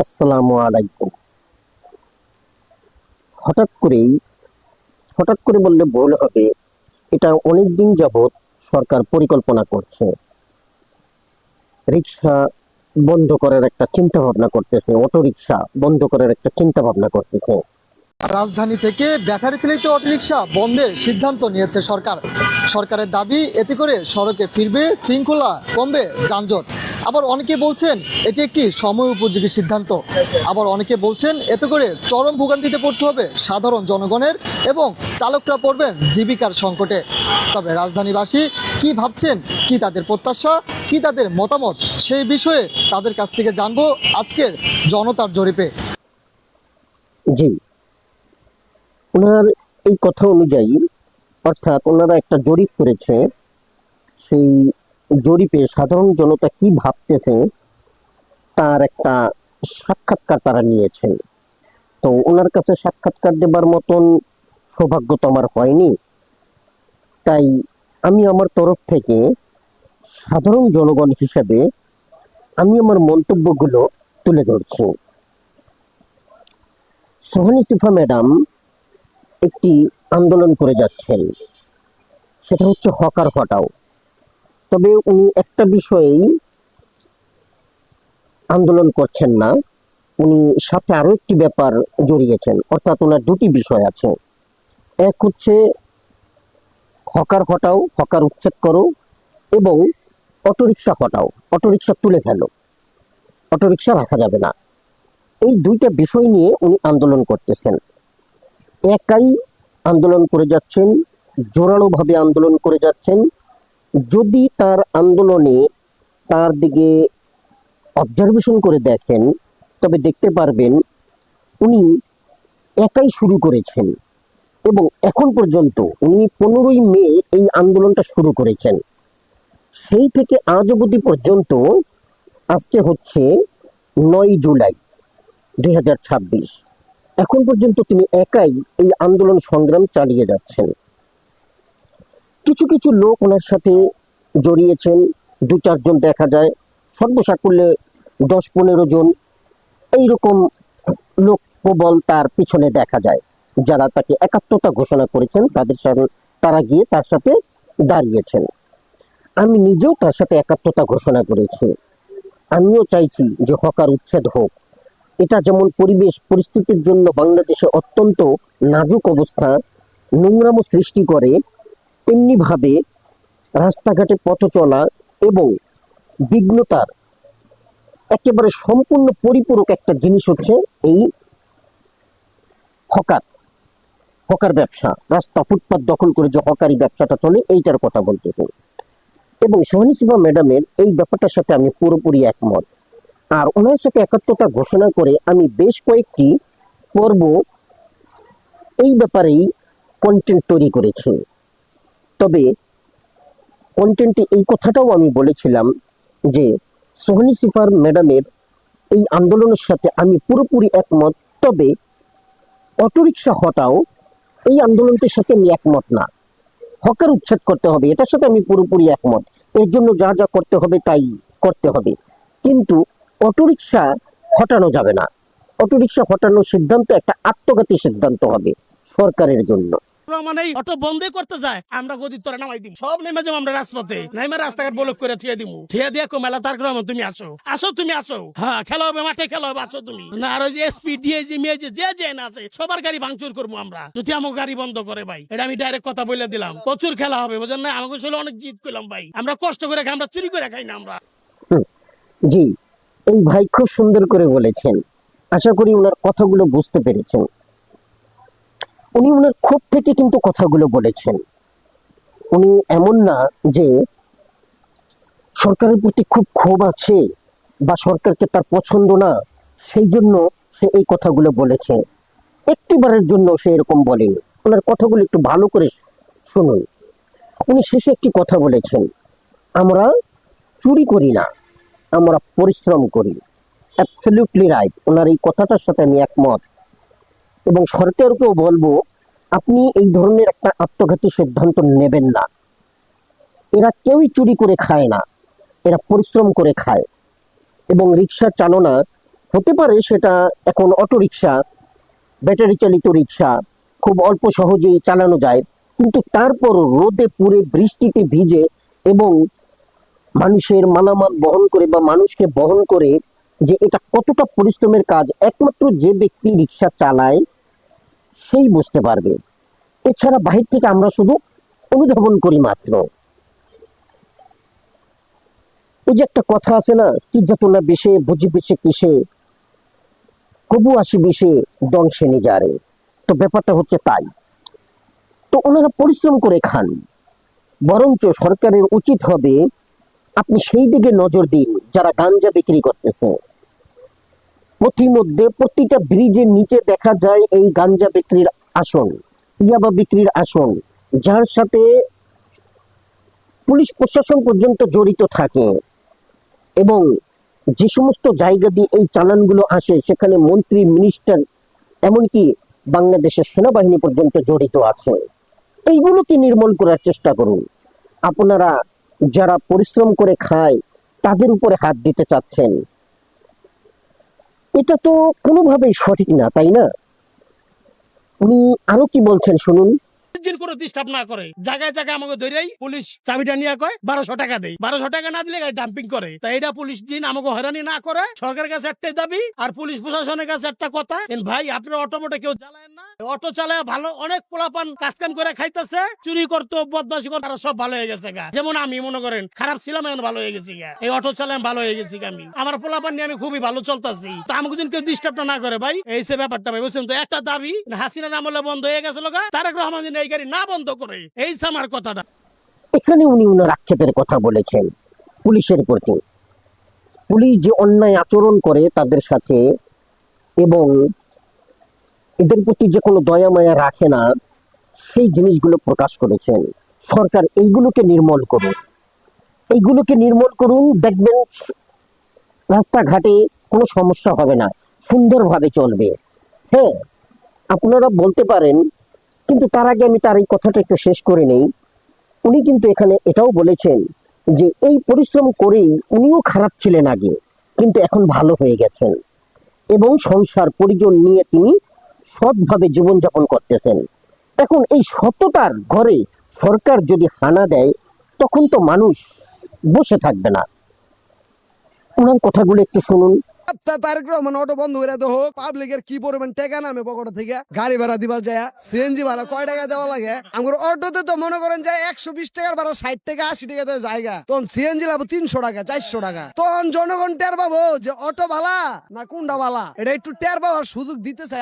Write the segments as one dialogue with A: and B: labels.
A: আসসালামু আলাইকুম। হঠাৎ করেই হঠাৎ করে বললে ভুল হবে। এটা অনেকদিন যাবৎ সরকার পরিকল্পনা করছে। রিক্সা বন্ধ করার একটা চিন্তা ভাবনা করতেছে, অটো রিক্সা বন্ধ করার একটা চিন্তা ভাবনা করতেছে।
B: রাজধানী থেকে ব্যাটারি চালিত অটোরিকশা বন্ধের সিদ্ধান্ত নিয়েছে সরকার। সরকারের দাবি, এতে করে সড়কে ফিরবে শৃঙ্খলা, কমবে যানজট। আবার অনেকে বলছেন এটি একটি সময় উপযোগী সিদ্ধান্ত। আবার অনেকে বলছেন এতে করে চরম ভোগান্তিতে পড়তে হবে সাধারণ জনগণের এবং চালকরা পড়বেন জীবিকার সংকটে। তবে রাজধানীবাসী কি ভাবছেন, কি তাদের প্রত্যাশা, কি তাদের মতামত, সেই বিষয়ে তাদের কাছ থেকে জানবো আজকের জনতার জরিপে।
A: জি, ওনার এই কথা অনুযায়ী, অর্থাৎ ওনারা একটা জরিপ করেছে। সেই জরিপে সাধারণ জনতা কি ভাবতেছে তার একটা সাক্ষাৎকার তারা নিয়েছেন। তো ওনার কাছে সাক্ষাৎকার দেবার মতন সৌভাগ্য তো আমার হয়নি। তাই আমি আমার তরফ থেকে সাধারণ জনগণ হিসেবে আমি আমার মন্তব্যগুলো তুলে ধরছি। সোহানী সিফা ম্যাডাম একটি আন্দোলন করে যাচ্ছেন, সেটা হচ্ছে হকার হটাও। তবে উনি একটা বিষয়েই আন্দোলন করছেন না, উনি সাথে আরো একটি ব্যাপার জড়িয়েছেন, অর্থাৎ ওনার দুটি বিষয় আছে। এক হচ্ছে হকার হটাও, হকার উচ্ছেদ করো, এবং অটোরিকশা হটাও, অটোরিকশা তুলে ফেলো, অটোরিকশা রাখা যাবে না। এই দুইটা বিষয় নিয়ে উনি আন্দোলন করতেছেন। একাই আন্দোলন করে যাচ্ছেন, জোরালোভাবে আন্দোলন করে যাচ্ছেন। যদি তার আন্দোলনে তার দিকে অবজারভেশন করে দেখেন, তবে দেখতে পারবেন উনি একাই শুরু করেছেন এবং এখন পর্যন্ত উনি 15ই মে এই আন্দোলনটা শুরু করেছেন। সেই থেকে আজ অবধি পর্যন্ত, আজকে হচ্ছে 9 জুলাই 2026, এখন পর্যন্ত তিনি একাই এই আন্দোলন সংগ্রাম চালিয়ে যাচ্ছেন। কিছু কিছু লোক ওনার সাথে জড়িয়েছেন, 2-4 জন দেখা যায়, সর্বসাকুল্যে 10-15 জন এইরকম লোক প্রবল তার পিছনে দেখা যায়। যারা তাকে একাত্মতা ঘোষণা করেছেন তাদের সাথে তারা গিয়ে তার সাথে দাঁড়িয়েছেন। আমি নিজেও তার সাথে একাত্মতা ঘোষণা করেছি। আমিও চাইছি যে হকার উচ্ছেদ হোক। এটা যেমন পরিবেশ পরিস্থিতির জন্য বাংলাদেশে অত্যন্ত নাজুক অবস্থা, নোংরামো সৃষ্টি করে, তেমনি ভাবে রাস্তাঘাটে পথ চলা এবং বিঘ্নতার একেবারে সম্পূর্ণ পরিপূরক একটা জিনিস হচ্ছে এই হকার, হকার ব্যবসা। রাস্তা ফুটপাত দখল করে যে হকারি ব্যবসাটা চলে, এইটার কথা বলতেছি। এবং সোহানী সিফা ম্যাডামের এই ব্যাপারটার সাথে আমি পুরোপুরি একমত। আর ওনার সাথে একাত্মতা ঘোষণা করে আমি বেশ কয়েকটি পর্ব এই ব্যাপারেই কন্টেন্ট তৈরি করেছি। তবে কন্টেন্টে এই কথাটাও আমি বলেছিলাম যে সোহানী সিফার ম্যাডামের এই আন্দোলনের সাথে আমি পুরোপুরি একমত। তবে অটোরিকশা হটাও এই আন্দোলনটির সাথে আমি একমত না। হকার উচ্ছেদ করতে হবে, এটার সাথে আমি পুরোপুরি একমত। এর জন্য যা যা করতে হবে তাই করতে হবে, কিন্তু অটোরিকশা হটানো যাবে না। অটোরিকশা হটানোর সিদ্ধান্ত একটা আত্মঘাতী সিদ্ধান্ত হবে সরকারের জন্য।
C: মানে অটো বন্ধই করতে যায়, আমরা গদি তোরা নামাই দিম, সব নেমে যাবো আমরা রাজপথে, নাইমা রাস্তাঘাট ব্লক করে থিয়ে দিমু, থিয়ে দিয়ে মেলা তার গ্রাম তুমি আসো, আসো তুমি আসো, হ্যাঁ খেলা হবে, মাঠে খেলা হবে, আসো তুমি না। আর ওই যে এসপি ডিআইজি মেজি যে যে আছে সবার গাড়ি ভাঙচুর করবো আমরা যদি আমার গাড়ি বন্ধ করে। ভাই এটা আমি ডাইরেক্ট কথা বলে দিলাম, প্রচুর খেলা হবে, বুঝলেন না? আমাকে আসলে অনেক জিদ করলাম ভাই, আমরা কষ্ট করে খাই, আমরা চুরি করে খাই না আমরা।
A: জি, এই ভাই খুব সুন্দর করে বলেছেন। আশা করি ওনার কথাগুলো বুঝতে পেরেছেন। উনি ওনার ক্ষোভ থেকে কিন্তু কথাগুলো বলেছেন। উনি এমন না যে সরকারের প্রতি খুব ক্ষোভ আছে বা সরকারকে তার পছন্দ না, সেই জন্য সে এই কথাগুলো বলেছে। একটিবারের জন্য সে এরকম বলেনি। ওনার কথাগুলো একটু ভালো করে শুনুন। উনি শেষে একটি কথা বলেছেন, আমরা চুরি করি না, আমরা পরিশ্রম করি। Absolutely right. ওনার এই কথাটার সাথে আমি একমত। এবং সরকারকেও বলবো, আপনি এই ধরনের একটা আত্মঘাতী সিদ্ধান্ত নেবেন না। এরা কেউই চুরি করে খায় না, এরা পরিশ্রম করে খায়। এবং রিক্সা চালনা হতে পারে সেটা এখন অটো রিক্সা, ব্যাটারি চালিত রিক্সা খুব অল্প সহজেই চালানো যায়, কিন্তু তারপর রোদে পুড়ে বৃষ্টিতে ভিজে এবং মানুষের মালামাল বহন করে বা মানুষকে বহন করে যে এটা কতটা পরিশ্রমের কাজ একমাত্র যে ব্যক্তি রিক্সা চালায় সেই বুঝতে পারবে। এছাড়া বাহির থেকে আমরা শুধু অনুধাবন করি মাত্র। ওই যে একটা কথা আছে না, কি যাতনা বেশে বুঝি বেশে কিসে, কবু আসি বেশে দংশে নিজারে। তো ব্যাপারটা হচ্ছে তাই। তো ওনারা পরিশ্রম করে খান, বরঞ্চ সরকারের উচিত হবে আপনি সেই দিকে নজর দিন যারা গাঞ্জা বিক্রি করতেছে। প্রতিমধ্যে প্রতিটা ব্রিজের নিচে দেখা যায় এই গাঞ্জা বিক্রির আসন, ইয়াবা বিক্রির আসন, যার সাথে পুলিশ প্রশাসন পর্যন্ত জড়িত থাকে। এবং যে সমস্ত জায়গা দিয়ে এই চালানগুলো আসে সেখানে মন্ত্রী, মিনিস্টার, এমনকি বাংলাদেশের সেনাবাহিনী পর্যন্ত জড়িত আছে। এইগুলোকে নির্মূল করার চেষ্টা করুন। আপনারা যারা পরিশ্রম করে খায় তাদের উপরে হাত দিতে চাচ্ছেন, এটা তো কোনোভাবেই সঠিক না, তাই না? উনি আরো কি বলছেন শুনুন।
C: জিন করে ডিস্টার্ব না করে, জায়গায় জায়গায় আমাকে ধরেই পুলিশ চাবিটা নিয়ে কয় 1200 টাকা দেয়, 1200 টাকা না দিলে ডাম্পিং করে। তাই এটা পুলিশ জিন আমাকে হয়রানি না করে, সরকারের কাছে একটাই দাবি আর পুলিশ প্রশাসনের কাছে একটা কথা, ভাই আপনার অটোমোটে কেউ জ্বালায় না, অটো চালায় ভালো, অনেক পোলাপান কাজ কাম করে খাইতেছে, চুরি করতো, বদমাশি করতো, তারা সব ভালো হয়ে গেছে গা। যেমন আমি মনে করেন খারাপ ছিলাম, এখন ভালো হয়ে গেছি গা, এই অটো চালায় ভালো হয়ে গেছি গা। আমি আমার পোলাপান নিয়ে আমি খুবই ভালো চলতেছি। তো আমাকে যেন কেউ ডিস্টার্ব না করে ভাই, এই সে ব্যাপারটা ভাই বুঝছেন। তো একটা দাবি, হাসিনার আমলে বন্ধ হয়ে গেছিল গা, তারেক রহমান যেন এই গাড়ি না বন্ধ করে, এই আমার কথাটা।
A: এখানে উনি ওনার আক্ষেপের কথা বলেছেন পুলিশের প্রতি। পুলিশ যে অন্যায় আচরণ করে তাদের সাথে এবং এদের প্রতি যে কোনো দয়া মায়া রাখে না, সেই জিনিসগুলো প্রকাশ করেছেন। সরকার এইগুলোকে নির্মূল করুন, এইগুলোকে নির্মূল করুন, দেখবেন রাস্তাঘাটে কোনো সমস্যা হবে না, সুন্দরভাবে চলবে। হ্যাঁ, আপনারা বলতে পারেন, কিন্তু তার আগে আমি তার এই কথাটা একটু শেষ করে নেই। উনি কিন্তু এখানে এটাও বলেছেন যে এই পরিশ্রম করেই উনিও খারাপ ছিলেন আগে, কিন্তু এখন ভালো হয়ে গেছেন এবং সংসার পরিজন নিয়ে তিনি সৎভাবে জীবনযাপন করতেছেন। এখন এই সততার ঘরে সরকার যদি হানা দেয় তখন তো মানুষ বসে থাকবে না। ওনার কথাগুলো একটু শুনুন।
D: আচ্ছা, তারেক রহমান অটো বন্ধ করে তো হোক, পাবলিকের কি পরিমাণ টাকা নামে পকেট থেকে, গাড়ি ভাড়া দিবার যায়, সিএনজি ভাড়া কয় টাকা দেওয়া লাগে। আমার অটোতে তো মনে করেন যে 120 টাকার ভাড়া 60 টাকা 80 টাকা দেওয়া জায়গা, তখন সিএনজি লাগবে 300 টাকা 400 টাকা। তখন জনগণ টের পাবো যে অটো ভালা না কোনটা ভালা, এটা একটু টের পাওয়ার সুযোগ দিতে চাই।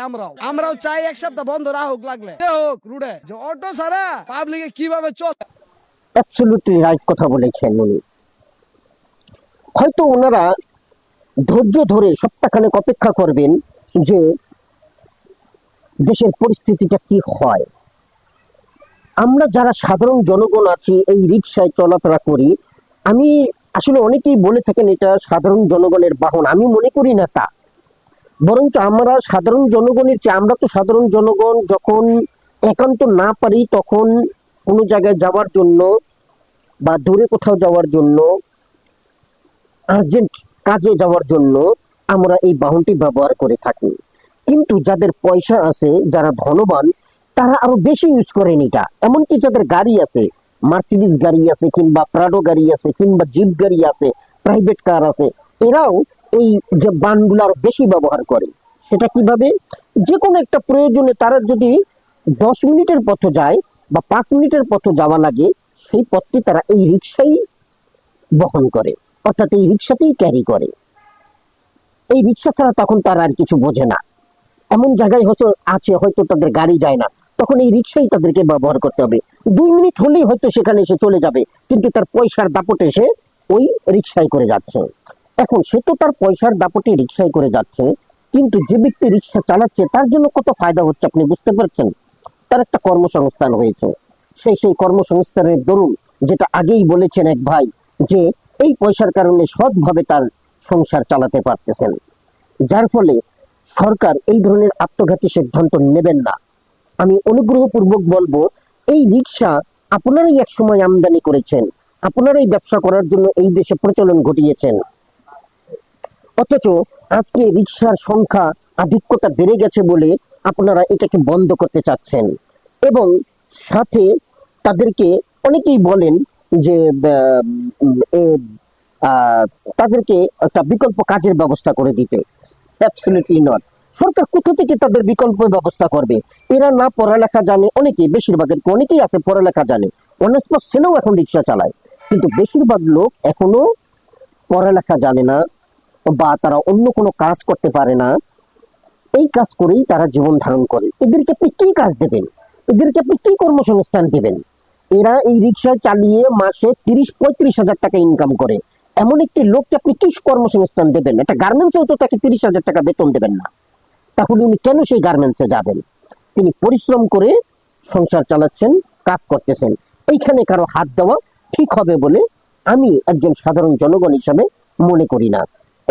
D: আমরাও চাই এক সপ্তাহ বন্ধ রাখুক, লাগলে হোক রুডে, যে অটো ছাড়া পাবলিকে কিভাবে চল।
A: অ্যাবসলিউটলি রাইট কথা বলেছেন উনি। হয়তো ওনারা ধৈর্য ধরে সপ্তাহখানেক অপেক্ষা করবেন যে দেশের পরিস্থিতিটা কি হয়। আমরা যারা সাধারণ জনগণ আছি, এই রিক্সায় চলাফেরা করি, আমি আসলে অনেকেই বলে থাকেন এটা সাধারণ জনগণের বাহন, আমি মনে করি না তা। বরঞ্চ আমরা সাধারণ জনগণের চেয়ে, আমরা তো সাধারণ জনগণ যখন একান্ত না পারি তখন কোনো জায়গায় যাওয়ার জন্য বা দূরে কোথাও যাওয়ার জন্য, আর্জেন্ট কাজে যাওয়ার জন্য আমরা এই বাহনটি ব্যবহার করে থাকি। কিন্তু যাদের পয়সা আছে, যারা ধনবান, তারা আরো বেশি ইউজ করেন এটা। এমনকি যাদের গাড়ি আছে, মার্সিডিজ গাড়ি আছে কিংবা প্রাডো গাড়ি আছে কিংবা জিপ গাড়ি আছে, প্রাইভেট কার আছে, এরাও এই যে বানগুলো আরো বেশি ব্যবহার করে। সেটা কিভাবে? যে কোনো একটা প্রয়োজনে তারা যদি 10 মিনিটের পথ যায় বা 5 মিনিটের পথ যাওয়া লাগে, সেই পথটি তারা এই রিক্সাই বহন করে, অর্থাৎ এই রিক্সাতেই ক্যারি করে। এই রিক্সা ছাড়া তখন তারা আর কিছু বোঝে না। এমন জায়গায় হয়তো আছে, হয়তো তাদের গাড়ি যায় না, তখন এই রিক্সাই তাদেরকে ব্যবহার করতে হবে। 2 মিনিট হলেই হয়তো সেখানে এসে চলে যাবে, কিন্তু তার পয়সার দাপটে সে ওই রিক্সায় করে যাচ্ছে। এখন সে তো তার পয়সার দাপটে রিক্সায় করে যাচ্ছে, কিন্তু যে ব্যক্তি রিক্সা চালাচ্ছে তার জন্য কত ফায়দা হচ্ছে আপনি বুঝতে পারছেন? তার একটা কর্মসংস্থান হয়েছে। সেই কর্মসংস্থানের দরুন, যেটা আগেই বলেছেন এক ভাই, যে এই পয়সার কারণে সৎভাবে তার সংসার চালাতে পারতেছেন। যার ফলে সরকার এই ধরনের আত্মঘাতী সিদ্ধান্ত নেবেন না। আমি অনুগ্রহপূর্বক বলবো, এই রিক্সা আপনারাই এক সময় আমদানি করেছেন, আপনারাই ব্যবসা করার জন্য এই দেশে প্রচলন ঘটিয়েছেন, অথচ আজকে রিকশার সংখ্যা আধিক্যতা বেড়ে গেছে বলে আপনারা এটাকে বন্ধ করতে চাচ্ছেন, এবং সাথে তাদেরকে অনেকেই বলেন যে তাদেরকে একটা বিকল্প কাজের ব্যবস্থা করে দিতে। Absolutely not. সরকার কোথা থেকে তাদের বিকল্প ব্যবস্থা করবে? এরা না পড়ালেখা জানে, অনেকেই, বেশিরভাগের অনেকেই আছে পড়ালেখা জানে, অনার্স পাস ছেলেও এখন রিক্সা চালায়, কিন্তু বেশিরভাগ লোক এখনো পড়ালেখা জানে না বা তারা অন্য কোনো কাজ করতে পারে না। এই কাজ করেই তারা জীবন ধারণ করে। এদেরকে আপনি কি কাজ দেবেন? এদেরকে আপনি কি কর্মসংস্থান দেবেন? এরা এই রিক্সা চালিয়ে মাসে 30-35 হাজার টাকা ইনকাম করে। এমন একটি লোককে আপনি কি কর্মসংস্থান দেবেন? একটা গার্মেন্টসেও তো তাকে 30 হাজার টাকা বেতন দেবেন না, তাহলে উনি কেন সেই গার্মেন্টসে যাবেন? তিনি পরিশ্রম করে সংসার চালাচ্ছেন, কাজ করতেছেন। এইখানে কারো হাত দেওয়া ঠিক হবে বলে আমি একজন সাধারণ জনগণ হিসাবে মনে করি না।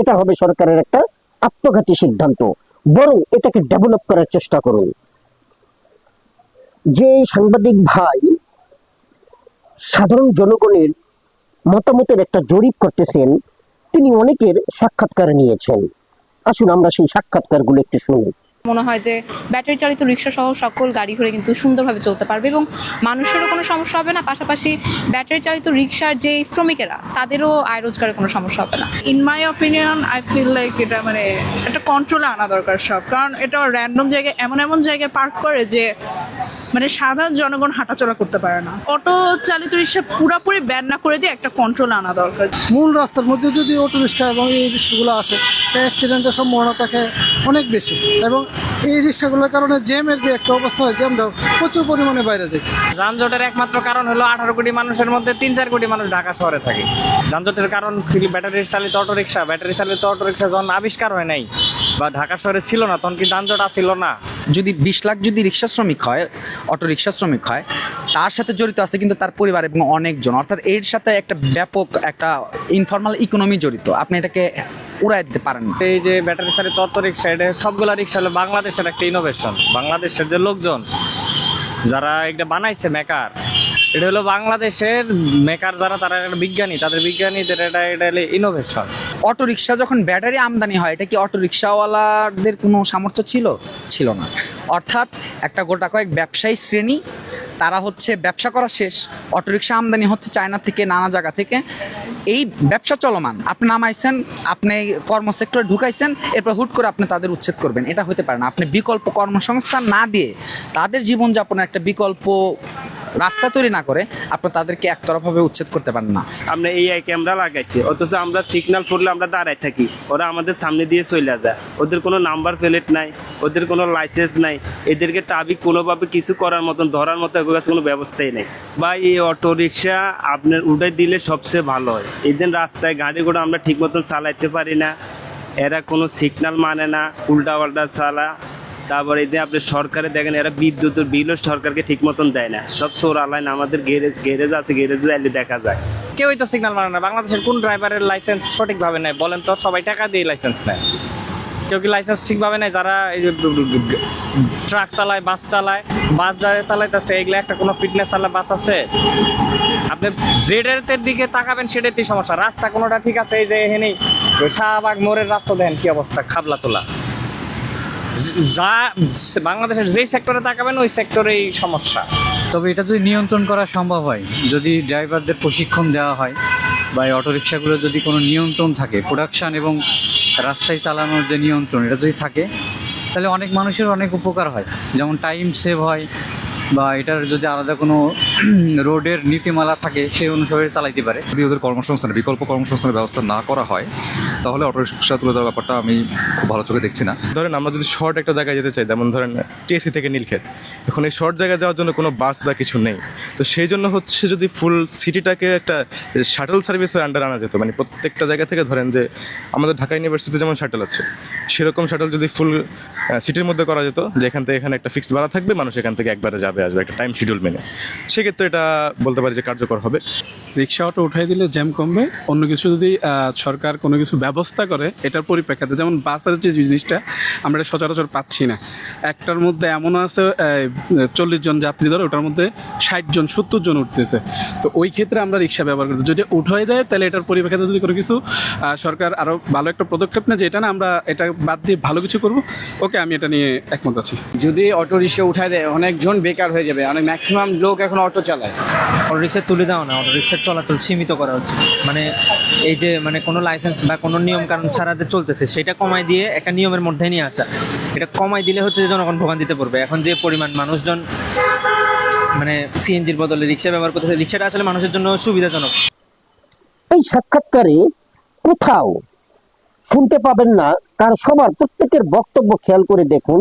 A: এটা হবে সরকারের একটা আত্মঘাতী সিদ্ধান্ত। বরং এটাকে ডেভেলপ করার চেষ্টা করুন। যে সাংবাদিক ভাই সাধারণ জনগণের মতামতের একটা জরিপ করতেছেন, তিনি অনেকের সাক্ষাৎকার নিয়েছেন। আসুন আমরা সেই সাক্ষাৎকারগুলো একটু শুনি।
E: মনে হয় যে ব্যাটারি চালিত রিক্সা সহ সকল গাড়ি ঘোড়া কিন্তু সুন্দরভাবে চলতে পারবে এবং মানুষেরও কোনো সমস্যা হবে না, পাশাপাশি ব্যাটারি চালিত রিক্সার যে শ্রমিকেরা তাদেরও আয় রোজগারের কোনো সমস্যা হবে না।
F: In my opinion I feel like এটা মানে একটা কন্ট্রোলে আনা দরকার সব, কারণ এটা র্যান্ডম জায়গায় এমন জায়গায় পার্ক করে যে মানে সাধারণ জনগণ হাঁটাচলা করতে পারে না। অটো চালিত রিক্সা পুরোপুরি ব্যান না করে দিয়ে একটা কন্ট্রোলে আনা দরকার।
G: মূল রাস্তার মধ্যে যদি অটো রিক্সা এবং এই রিক্সাগুলো আসে, অ্যাক্সিডেন্টের সম্ভাবনা থাকে অনেক বেশি, এবং এই রিক্সাগুলোর কারণে জ্যামের যে একটা অবস্থা হয়, জ্যামটাও প্রচুর পরিমাণে বাইরে যায়।
H: যানজটের একমাত্র কারণ হলো 18 কোটি মানুষের মধ্যে 3-4 কোটি মানুষ ঢাকা শহরে থাকে। যানজটের কারণ ব্যাটারি চালিত অটোরিকশা। ব্যাটারি চালিত অটোরিকশা যখন আবিষ্কার হয় নাই বা ঢাকা শহরে ছিল না, তখন কি যানজট আসছিল না?
I: যদি 20 লাখ যদি রিক্সা শ্রমিক হয়, অটো রিক্সা শ্রমিক হয়, তার সাথে জড়িত আছে কিন্তু তার পরিবার এবং অনেকজন, অর্থাৎ এর সাথে একটা ব্যাপক একটা ইনফর্মাল ইকোনমি জড়িত। আপনি এটাকে উড়াই দিতে পারেন না।
H: এই যে ব্যাটারি চালিত অটোরিকশা, এটা সবগুলা রিক্সা হলো বাংলাদেশের একটা ইনোভেশন। বাংলাদেশের যে লোকজন যারা এটা বানাইছে, মেকার, এটা হলো বাংলাদেশের মেকার যারা, তারা একটা বিজ্ঞানী, তাদের বিজ্ঞানীদের এটা হলো ইনোভেশন।
I: অটো রিক্সা যখন ব্যাটারি আমদানি হয়, এটা কি অটো রিক্সাওয়ালাদের কোনো সামর্থ্য ছিল না। অর্থাৎ একটা গোটা কয়েক ব্যবসায়ী শ্রেণী, তারা হচ্ছে ব্যবসা করা শেষ, অটোরিকশা আমদানি হচ্ছে চায়না থেকে, নানা জায়গা থেকে, এই ব্যবসা চলমান, আপনি নামাইছেন, আপনি কর্মসেক্টরে ঢুকাইছেন, এরপর হুট করে আপনি তাদের উচ্ছেদ করবেন, এটা হতে পারে না। আপনি বিকল্প কর্মসংস্থান না দিয়ে, তাদের জীবনযাপনের একটা বিকল্প রাস্তা তৈরি না করে আপনি তাদেরকে একতরফাভাবে উচ্ছেদ করতে পারেন না।
J: আমরা AI ক্যামেরা লাগাইছি, অথচ আমরা সিগন্যাল পড়লে আমরা দাঁড়ায় থাকি, ওরা আমাদের সামনে দিয়ে চলে যায়। ওদের কোনো নাম্বার প্লেট নাই, ওদের কোনো লাইসেন্স নাই, এদেরকে ট্রাফিক কোনোভাবে কিছু করার মতন, ধরার মতো এর কাছে কোনো ব্যবস্থাই নেই। বা এই অটো রিক্সা আপনার উঠাই দিলে সবচেয়ে ভালো হয়। এই দিন রাস্তায় গাড়ি ঘোড়া আমরা ঠিক মতন চালাইতে পারি না, এরা কোনো সিগন্যাল মানে না, উল্টা পাল্টা চালা। তারপরে এদের আপনি সরকারে দেখেন, এরা বিদ্যুতের বিলও সরকারকে ঠিক মতন দেয় না, সব চোর আলাইন। আমাদের গ্যারেজ আছে, গ্যারেজে যাইলে দেখা যায়
H: কেউই তো সিগন্যাল মানে না। বাংলাদেশের কোন ড্রাইভারের লাইসেন্স সঠিকভাবে নেয় বলেন তো? সবাই টাকা দিয়ে লাইসেন্স নেয়। কেউ কি লাইসেন্স ঠিকভাবে নেয়? যারা ট্রাক চালায়, বাস চালায়, বাস যারা চালাইতেছে, এগুলো একটা কোনো ফিটনেস চালায় বাস আছে? আপনি জেডের দিকে তাকাবেন, সেটাতেই সমস্যা। রাস্তা কোনোটা ঠিক আছে, এই যে এখানে শাহবাগ মোড়ের রাস্তা দেখেন কি অবস্থা, খাবলা তোলা। যা বাংলাদেশের যেই সেক্টরে তাকাবেন ওই সেক্টরেই সমস্যা।
K: তবে এটা যদি নিয়ন্ত্রণ করা সম্ভব হয়, যদি ড্রাইভারদের প্রশিক্ষণ দেওয়া হয়, বা এই অটোরিকশাগুলো যদি কোনো নিয়ন্ত্রণ থাকে, প্রোডাকশান এবং রাস্তায় চালানোর যে নিয়ন্ত্রণ, এটা যদি থাকে, তাহলে অনেক মানুষের অনেক উপকার হয়। যেমন টাইম সেভ হয়, বা এটার যদি আলাদা কোনো রোডের নীতিমালা থাকে, সেই অনুসারে চালাইতে পারে।
L: যদি ওদের কর্মসংস্থানের বিকল্প কর্মসংস্থানের ব্যবস্থা না করা হয়, তাহলে অটোরিকশা তুলে দেওয়ার ব্যাপারটা আমি খুব ভালো চোখে দেখছি না।
M: ধরেন আমরা যদি শর্ট একটা জায়গায় যেতে চাই, যেমন ধরেন টিএসসি থেকে নীলক্ষেত, এখন এই শর্ট জায়গায় যাওয়ার জন্য কোনো বাস বা কিছু নেই, তো সেই জন্য হচ্ছে যদি ফুল সিটিটাকে একটা শাটল সার্ভিসের আন্ডার আনা যেত, মানে প্রত্যেকটা জায়গা থেকে, ধরেন যে আমাদের ঢাকা ইউনিভার্সিটিতে যেমন শাটল আছে, সেরকম শাটল যদি ফুল সিটির মধ্যে করা যেত, যে এখান থেকে এখানে একটা ফিক্সড ভাড়া থাকবে, মানুষ এখান থেকে একবারে যাবে আসবে একটা টাইম শিডিউল মেনে। সেক্ষেত্রে এটা বলতে পারি যে কার্যকর হবে।
N: রিক্সা অটো উঠাই দিলে জ্যাম কমবে। অন্য কিছু যদি সরকার কোনো কিছু ব্যবস্থা করে এটার পরিপ্রেক্ষিতে, যেমন বাসের যে জিনিসটা আমরা এটা সচরাচর পাচ্ছি না, একটার মধ্যে এমন আছে 40 জন যাত্রী ধরে, ওটার মধ্যে 60 জন 70 জন উঠতেছে। তো ওই ক্ষেত্রে আমরা রিক্সা ব্যবহার করতে, যদি উঠাই দেয় তাহলে এটার পরিপ্রেক্ষিতে যদি কোনো কিছু সরকার আরও ভালো একটা পদক্ষেপ নেয়, যে এটা না আমরা এটা বাদ দিয়ে ভালো কিছু করব, ওকে আমি এটা নিয়ে একমত আছি।
I: যদি অটো রিক্সা উঠায় দেয় অনেকজন বেকার হয়ে যাবে, অনেক ম্যাক্সিমাম লোক এখন অটো চালায়।
O: অটো রিক্সা তুলে দাও না, অটো রিক্সার চলাচল সীমিত করা হচ্ছে। মানে এই যে মানে কোনো লাইসেন্স বা কোনো নিয়ম কানুন ছাড়া যে চলতেছে সেটা কমাই দিয়ে একটা নিয়মের মধ্যে নিয়ে আসা, এটা কমাই দিলে হচ্ছে যে জনগণ ভোগান্তিতে পড়বে। এখন যে পরিমাণ মানুষজন মানে সিএনজির বদলে রিক্সা ব্যবহার করতেছে, রিক্সাটা আসলে মানুষের জন্য সুবিধাজনক।
A: এই সাক্ষাৎকারে কোথাও শুনতে পাবেন না, কারণ সবার প্রত্যেকের বক্তব্য খেয়াল করে দেখুন,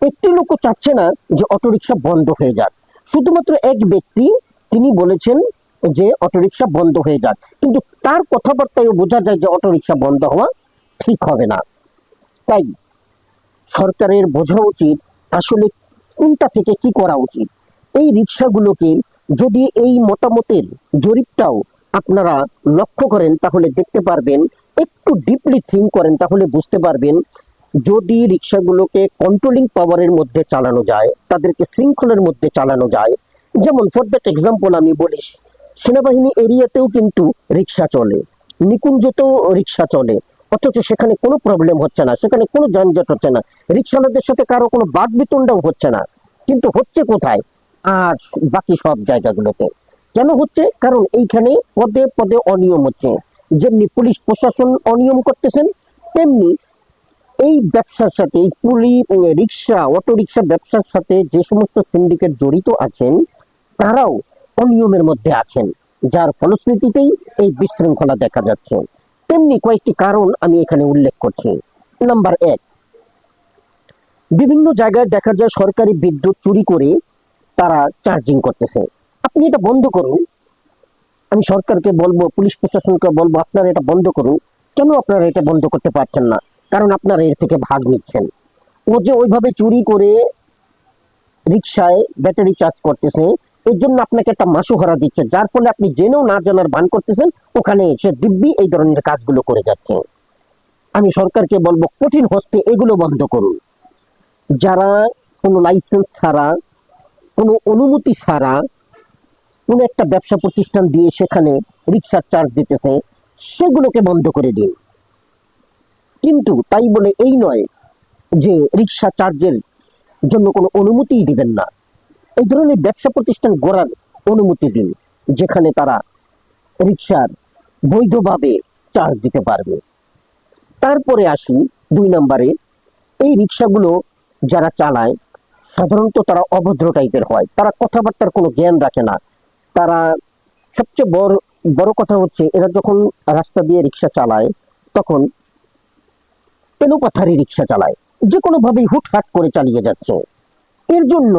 A: একটি লোকও চাচ্ছে না যে অটোরিকশা বন্ধ হয়ে যাক। শুধুমাত্র এক ব্যক্তি তিনি বলেছেন যে অটোরিকশা বন্ধ হয়ে যাক, কিন্তু তার কথাবার্তায় বোঝা যায় যে অটোরিকশা বন্ধ হওয়া ঠিক হবে না। তাই সরকারের বোঝা উচিত আসলে কোনটা থেকে কি করা উচিত। এই রিক্সাগুলোকে যদি এই মতামতের জরিপটাও আপনারা লক্ষ্য করেন তাহলে দেখতে পারবেন, একটু ডিপলি থিঙ্ক করেন তাহলে বুঝতে পারবেন, যদি রিক্সাগুলোকে কন্ট্রোলিং পাওয়ারের মধ্যে চালানো যায়, তাদেরকে শৃঙ্খলের মধ্যে চালানো যায়, যেমন ফর দ্যাট এক্সাম্পল আমি বলি, সেনাবাহিনী এরিয়াতেও কিন্তু রিক্সা চলে, নিকুঞ্জতেও রিক্সা চলে, অথচ সেখানে কোনো প্রবলেম হচ্ছে না, সেখানে কোনো যানজট হচ্ছে না, রিক্সাওয়ালাদের সাথে কারো কোনো বাদ বিতণ্ডাও হচ্ছে না। কিন্তু হচ্ছে কোথায়? আর বাকি সব জায়গাগুলোতে কেন হচ্ছে? কারণ এইখানে পদে পদে অনিয়ম হচ্ছে। যেমনি পুলিশ প্রশাসন অনিয়ম করতেছেন, তেমনি এই ব্যবসার সাথে, এই রিক্সা অটো রিক্সা ব্যবসার সাথে যে সমস্ত সিন্ডিকেট জড়িত আছেন তারাও অনিয়মের মধ্যে আছেন, যার ফলশ্রুতিতেই এই বিশৃঙ্খলা দেখা যাচ্ছে। তেমনি কয়েকটি কারণ আমি এখানে উল্লেখ করছি। নাম্বার 1, বিভিন্ন জায়গায় দেখা যায় সরকারি বিদ্যুৎ চুরি করে তারা চার্জিং করতেছে। আপনি এটা বন্ধ করুন। আমি সরকারকে বলবো, পুলিশ প্রশাসনকে বলবো, আপনারা এটা বন্ধ করুন। কেন আপনারা এটা বন্ধ করতে পারছেন না? কারণ আপনারা এর থেকে ভাগ নিচ্ছেন। ও যে ওইভাবে চুরি করে রিক্সায় ব্যাটারি চার্জ করতেছে, এর জন্য আপনাকে একটা মাসোহারা দিচ্ছে, যার ফলে আপনি জেনেও না জানার ভান করতেছেন, ওখানে সে দিব্যি এই ধরনের কাজগুলো করে যাচ্ছে। আমি সরকারকে বলবো, কঠিন হস্তে এগুলো বন্ধ করুন। যারা কোনো লাইসেন্স ছাড়া, কোনো অনুমতি ছাড়া কোনো একটা ব্যবসা প্রতিষ্ঠান দিয়ে সেখানে রিক্সার চার্জ দিতেছে, সেগুলোকে বন্ধ করে দিন। কিন্তু তাই বলে এই নয় যে রিক্সা চার্জের জন্য কোনো অনুমতিই দিবেন না। এই ধরনের ব্যবসা প্রতিষ্ঠান গড়ার অনুমতি দিন, যেখানে তারা রিক্সার বৈধভাবে চার্জ দিতে পারবে। তারপরে আসি 2 নম্বরে, এই রিক্সাগুলো যারা চালায় সাধারণত তারা অভদ্র টাইপের হয়, তারা কথাবার্তার কোনো জ্ঞান রাখে না। তারা সবচেয়ে বড় কথা হচ্ছে, এরা যখন রাস্তা দিয়ে রিক্সা চালায় তখন এলোপাথারি রিক্সা চালায়, যে কোনো ভাবেই হুটহাট করে চালিয়ে যাচ্ছে। এর জন্য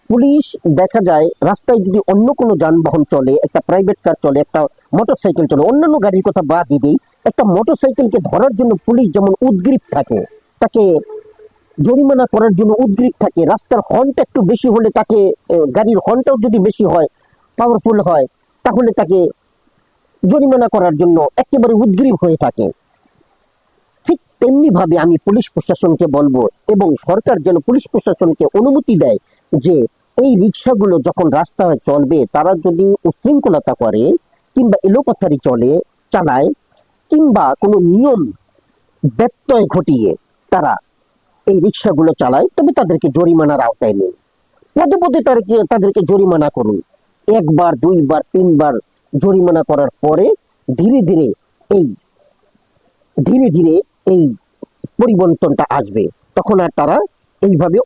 A: পুলিশ দেখা যায় রাস্তায় যদি অন্য কোনো যানবাহন চলে, একটা প্রাইভেট কার চলে, একটা মোটরসাইকেল চলে, অন্যান্য গাড়ির কথা বাদ দিই, একটা মোটরসাইকেলকে ধরার জন্য পুলিশ যেমন উদ্গ্রীব থাকে, তাকে জরিমানা করার জন্য উদ্গ্রীব থাকে। রাস্তার হর্নটা একটু বেশি হলে তাকে, গাড়ির হর্নটাও যদি বেশি হয়, পাওয়ারফুল হয়, তাহলে তাকে জরিমানা করার জন্য একেবারে উদ্গ্রীব হয়ে থাকে। ঠিক তেমনি ভাবে আমি পুলিশ প্রশাসনকে বলবো, এবং সরকার যেন পুলিশ প্রশাসনকে অনুমতি দেয় যে এই রিক্সাগুলো যখন রাস্তায় চলবে, তারা যদি উশৃঙ্খলতা করে কিংবা এলোপাথারি চালায় কিংবা কোনো নিয়ম ব্যত্যয় ঘটিয়ে তারা এই রিক্সাগুলো চালায়, তবে তাদেরকে জরিমানার আওতায় নিন। পদে পদে তাদেরকে জরিমানা করুন। 1 বার 2 বার 3 বার জরিমানা করার পরে ধীরে ধীরে এই পরিবর্তনটা আসবে। তখন আর তারা এইভাবে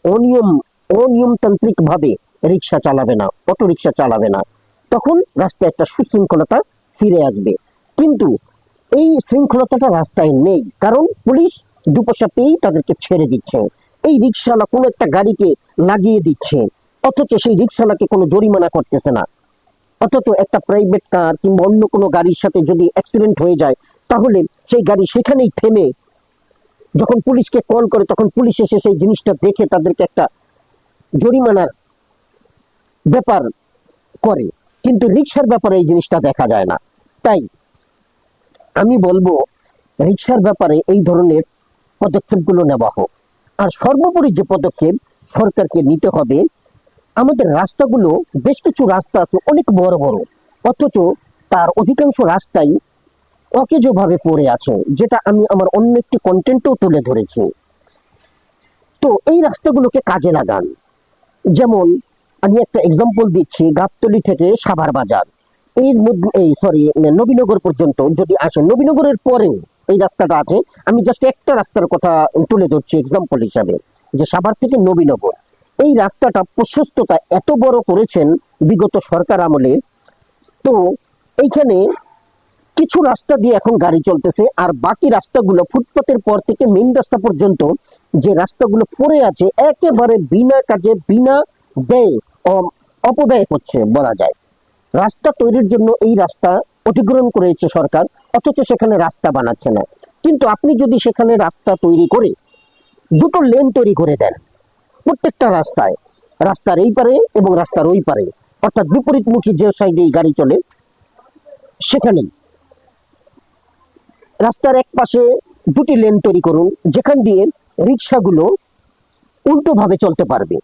A: অনিয়মতান্ত্রিক ভাবে রিক্সা চালাবে না, অটো রিক্সা চালাবে না। তখন রাস্তায় একটা সুশৃঙ্খলতা ফিরে আসবে। কিন্তু এই শৃঙ্খলতাটা রাস্তায় নেই, কারণ পুলিশ 2 পয়সা পেয়েই তাদেরকে ছেড়ে দিচ্ছে। এই রিক্সাওয়ালা কোনো একটা গাড়িকে লাগিয়ে দিচ্ছে, অথচ সেই রিক্সাওয়ালাকে কোনো জরিমানা করতেছে না। অথচ একটা প্রাইভেট কার কিংবা অন্য কোনো গাড়ির সাথে যদি অ্যাক্সিডেন্ট হয়ে যায়, তাহলে সেই গাড়ি সেখানেই থেমে যখন পুলিশকে কল করে তখন পুলিশ এসে সেই জিনিসটা দেখে তাদেরকে একটা জরিমানার ব্যাপার করে, কিন্তু রিক্সার ব্যাপারে এই জিনিসটা দেখা যায় না। তাই আমি বলবো রিক্সার ব্যাপারে এই ধরনের পদক্ষেপগুলো নেওয়া হোক। আর সর্বোপরি যে পদক্ষেপ সরকারকে নিতে হবে, আমাদের রাস্তাগুলো, বেশ কিছু রাস্তা আছে অনেক বড় বড়, অথচ তার অধিকাংশ রাস্তাই অকেজোভাবে পড়ে আছে, যেটা আমি আমার অন্য একটি কন্টেন্টেও তুলে ধরেছি। তো এই রাস্তাগুলোকে কাজে লাগান। যেমন আমি একটা এক্সাম্পল দিচ্ছি, গাবতলী থেকে সাভার বাজার, এর মধ্যে নবীনগর পর্যন্ত যদি আসেন, নবীনগরের পরেও এই রাস্তাটা আছে। আমি জাস্ট একটা রাস্তার কথা তুলে ধরছি এক্সাম্পল হিসাবে, যে সাভার থেকে নবীনগর এই রাস্তাটা প্রশস্ততা এত বড় করেছেন বিগত সরকার আমলে। তো এইখানে কিছু রাস্তা দিয়ে এখন গাড়ি চলতেছে, আর বাকি রাস্তাগুলো ফুটপাতের পর থেকে মেইন রাস্তা পর্যন্ত যে রাস্তাগুলো পড়ে আছে একেবারে বিনা কাজে, বিনা ব্যয়, অপব্যয় হচ্ছে বলা যায়। রাস্তা তৈরির জন্য এই রাস্তা অধিগ্রহণ করেছে সরকার, অথচ সেখানে রাস্তা বানাচ্ছে না। কিন্তু আপনি যদি সেখানে রাস্তা তৈরি করে দুটো লেন তৈরি করে দেন প্রত্যেকটা রাস্তায়, রাস্তার এই পারে এবং রাস্তার ওই পারে, অর্থাৎ বিপরীতমুখী যে সাইডে গাড়ি চলে সেখানেই রাস্তার এক পাশে দুটি লেন তৈরি করুন, যেখান দিয়ে রিক্সাগুলো উল্টো ভাবে চলতে পারবে।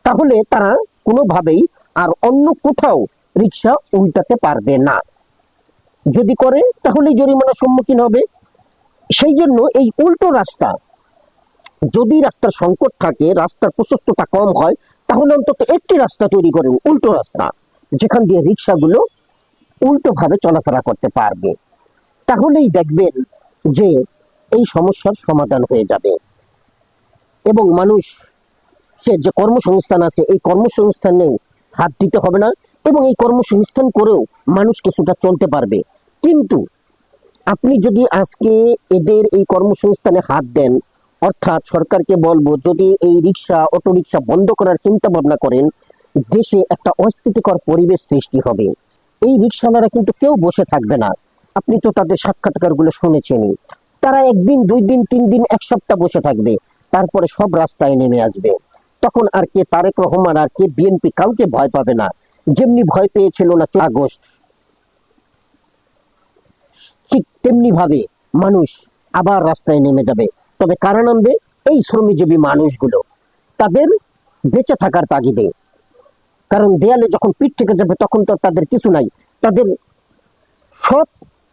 A: তাহলে তারা কোনোভাবেই আর অন্য কোথাও রিক্সা উল্টাতে পারবে না। যদি করে তাহলে জরিমানার সম্মুখীন হবে। সেই জন্য এই উল্টো রাস্তা, যদি রাস্তার সংকট থাকে, রাস্তার প্রশস্ততা কম হয়, তাহলে অন্তত একটি রাস্তা তৈরি করেন উল্টো রাস্তা, যেখান দিয়ে রিক্সাগুলো উল্টো ভাবে চলাফেরা করতে পারবে। তাহলেই দেখবেন যে এই সমস্যার সমাধান হয়ে যাবে এবং মানুষ সে যে কর্মসংস্থান আছে এই কর্মসংস্থানেও হাত দিতে হবে না, এবং এই কর্মসংস্থান করেও মানুষ কিছুটা চলতে পারবে। কিন্তু আপনি যদি আজকে এদের এই কর্মসংস্থানে হাত দেন, অর্থাৎ সরকারকে বলবো যদি এই রিক্সা, অটো রিক্সা বন্ধ করার চিন্তা ভাবনা করেন, দেশে একটা অস্থিতিকর পরিবেশ সৃষ্টি হবে। এই রিক্সাওয়ালারা কিন্তু কেউ বসে থাকবে না। আপনি তো তাদের সাক্ষাৎকারগুলো শুনেছেনই, তারা একদিন, 2 দিন, 3 দিন, 1 সপ্তাহ বসে থাকবে, তারপরে সব রাস্তায় নেমে আসবে। তখন আর কে তারেক রহমান আর কে বিএনপি কাউকে ভয় পাবে না, যেমনি ভয় পেয়েছিল না 4 আগস্ট, ঠিক তেমনি ভাবে মানুষ আবার রাস্তায় নেমে যাবে। তবে কারা নামবে? এই শ্রমজীবী মানুষগুলো, তাদের বেঁচে থাকার তাগিদে। কারণ দেয়ালে যখন পিঠ থেকে যাবে তখন তো তাদের কিছু নাই, তাদের সৎ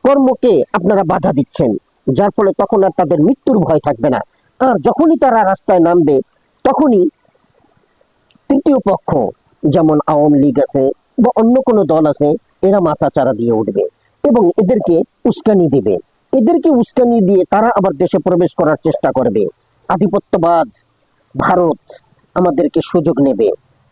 A: কর্মকে আপনারা বাধা দিচ্ছেন, যার ফলে তখন আর তাদের মৃত্যুর ভয় থাকবে না। আর যখনই তারা রাস্তায় নামবে তখনই তৃতীয় পক্ষ, যেমন আওয়ামী লীগ আছে বা অন্য কোনো দল আছে, এরা মাথা চারা দিয়ে উঠবে এবং এদেরকে উস্কানি দেবে। এদেরকে উস্কানি দিয়ে তারা আবার দেশে প্রবেশ করার চেষ্টা করবে। আধিপত্যবাদ ভারত আমাদেরকে সুযোগ নেবে।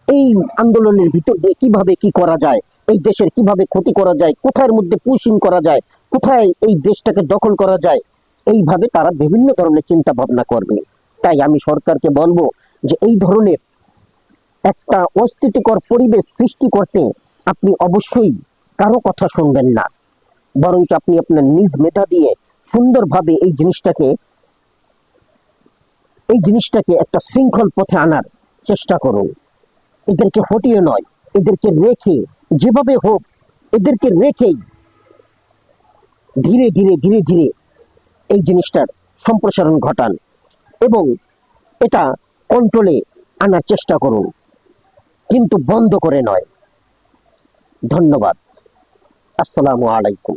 A: এই আন্দোলনের ভিতর দিয়ে কিভাবে কি করা যায়, এই দেশের কিভাবে ক্ষতি করা যায়, কোথায় মধ্যে পুশিং করা যায়, কোথায় এই দেশটাকে দখল করা যায়, এইভাবে তারা বিভিন্ন ধরনের চিন্তা ভাবনা করবে। তাই আমি সরকারকে বলবো যে এই ধরনের একটা অস্থিতিকর পরিবেশ সৃষ্টি করতে আপনি অবশ্যই কারো কথা শুনবেন না, বরঞ্চ আপনি আপনার নিজ মেধা দিয়ে সুন্দরভাবে এই জিনিসটাকে একটা শৃঙ্খল পথে আনার চেষ্টা করুন। এদেরকে হটিয়ে নয়, এদেরকে রেখে, যেভাবে হোক এদেরকে রেখেই ধীরে ধীরে ধীরে ধীরে এই জিনিসটার সম্প্রসারণ ঘটান এবং এটা কন্ট্রোলে আনার চেষ্টা করুন, কিন্তু বন্ধ করে নয়। ধন্যবাদ। আসসালামু আলাইকুম।